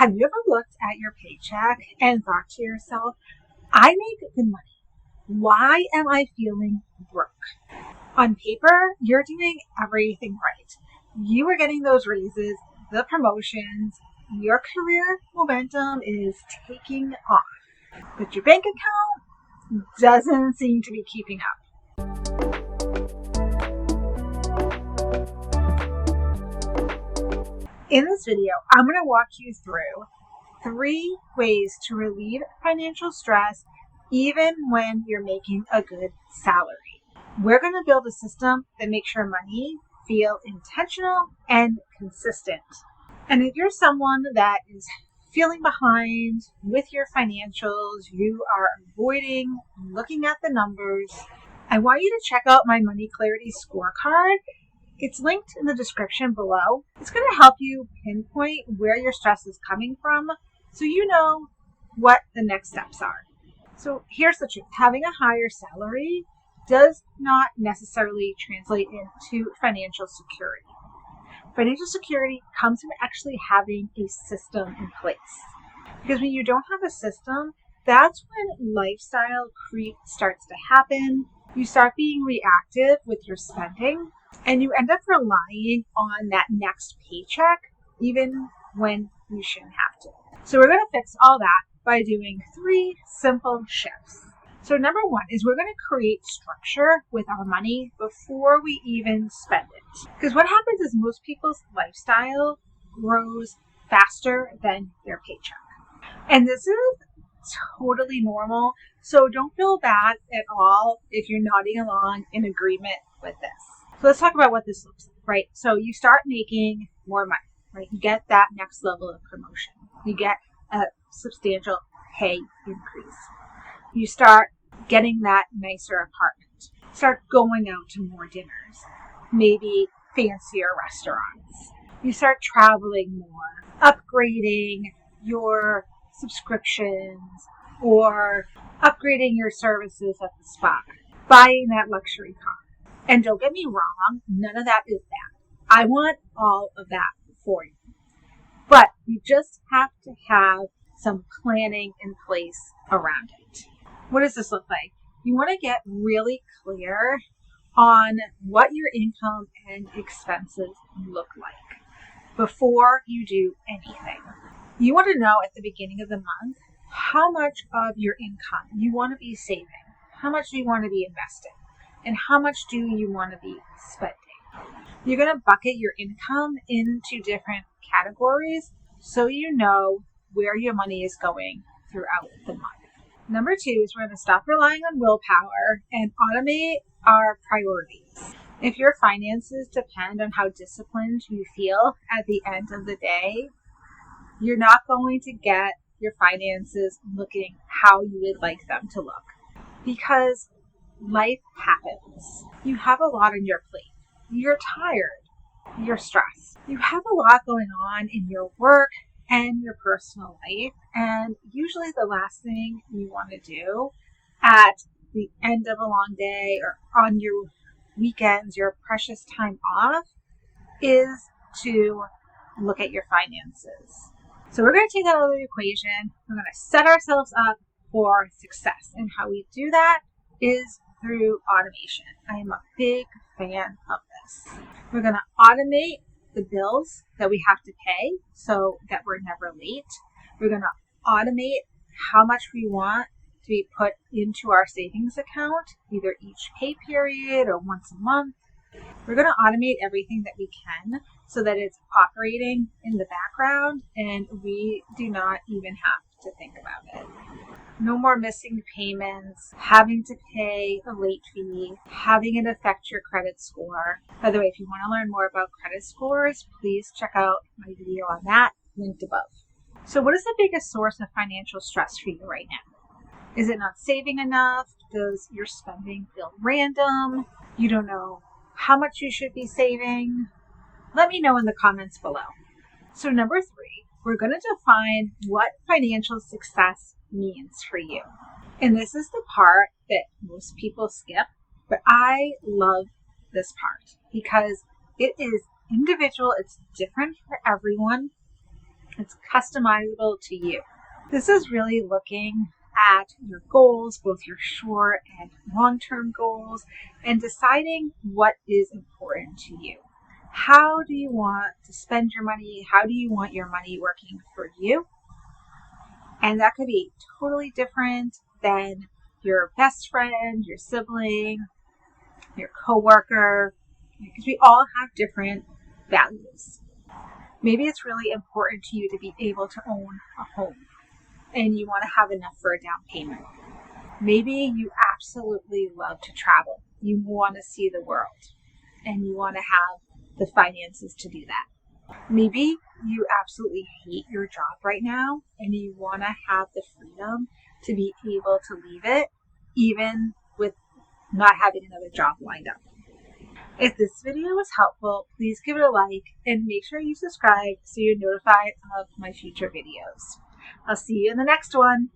Have you ever looked at your paycheck and thought to yourself, I make good money. Why am I feeling broke? On paper, you're doing everything right. You are getting those raises, the promotions, your career momentum is taking off. But your bank account doesn't seem to be keeping up. In this video, I'm going to walk you through 3 ways to relieve financial stress even when you're making a good salary. We're going to build a system that makes your money feel intentional and consistent. And if you're someone that is feeling behind with your financials, you are avoiding looking at the numbers, I want you to check out my Money Clarity Scorecard. It's linked in the description below. It's going to help you pinpoint where your stress is coming from so you know what the next steps are. So here's the truth. Having a higher salary does not necessarily translate into financial security. Financial security comes from actually having a system in place. Because when you don't have a system, that's when lifestyle creep starts to happen. You start being reactive with your spending, and you end up relying on that next paycheck, even when you shouldn't have to. So we're going to fix all that by doing 3 simple shifts. So number 1 is we're going to create structure with our money before we even spend it. Because what happens is most people's lifestyle grows faster than their paycheck. And this is totally normal. So don't feel bad at all if you're nodding along in agreement with this. So let's talk about what this looks like, right? So you start making more money, right? You get that next level of promotion. You get a substantial pay increase. You start getting that nicer apartment. Start going out to more dinners, maybe fancier restaurants. You start traveling more, upgrading your subscriptions or upgrading your services at the spa, buying that luxury car. And don't get me wrong, none of that is bad. I want all of that for you. But you just have to have some planning in place around it. What does this look like? You want to get really clear on what your income and expenses look like before you do anything. You want to know at the beginning of the month how much of your income you want to be saving, how much do you want to be investing, and how much do you want to be spending. You're going to bucket your income into different categories so you know where your money is going throughout the month. Number 2 is we're going to stop relying on willpower and automate our priorities. If your finances depend on how disciplined you feel at the end of the day, you're not going to get your finances looking how you would like them to look. Because life happens. You have a lot on your plate. You're tired. You're stressed. You have a lot going on in your work and your personal life. And usually the last thing you want to do at the end of a long day or on your weekends, your precious time off, is to look at your finances. So we're going to take that out of the equation. We're going to set ourselves up for success. And how we do that is through automation. I am a big fan of this. We're going to automate the bills that we have to pay so that we're never late. We're going to automate how much we want to be put into our savings account, either each pay period or once a month. We're going to automate everything that we can so that it's operating in the background and we do not even have to think about it. No more missing payments, having to pay a late fee, having it affect your credit score. By the way, if you want to learn more about credit scores, please check out my video on that, linked above. So what is the biggest source of financial stress for you right now? Is it not saving enough? Does your spending feel random? You don't know how much you should be saving? Let me know in the comments below. So number 3, we're going to define what financial success means for you. And this is the part that most people skip, but I love this part because it is individual. It's different for everyone. It's customizable to you. This is really looking at your goals, both your short and long-term goals, and deciding what is important to you. How do you want to spend your money? How do you want your money working for you? And that could be totally different than your best friend, your sibling, your coworker, because we all have different values. Maybe it's really important to you to be able to own a home and you want to have enough for a down payment. Maybe you absolutely love to travel. You want to see the world and you want to have the finances to do that. Maybe you absolutely hate your job right now and you want to have the freedom to be able to leave it even with not having another job lined up. If this video was helpful, please give it a like and make sure you subscribe so you're notified of my future videos. I'll see you in the next one.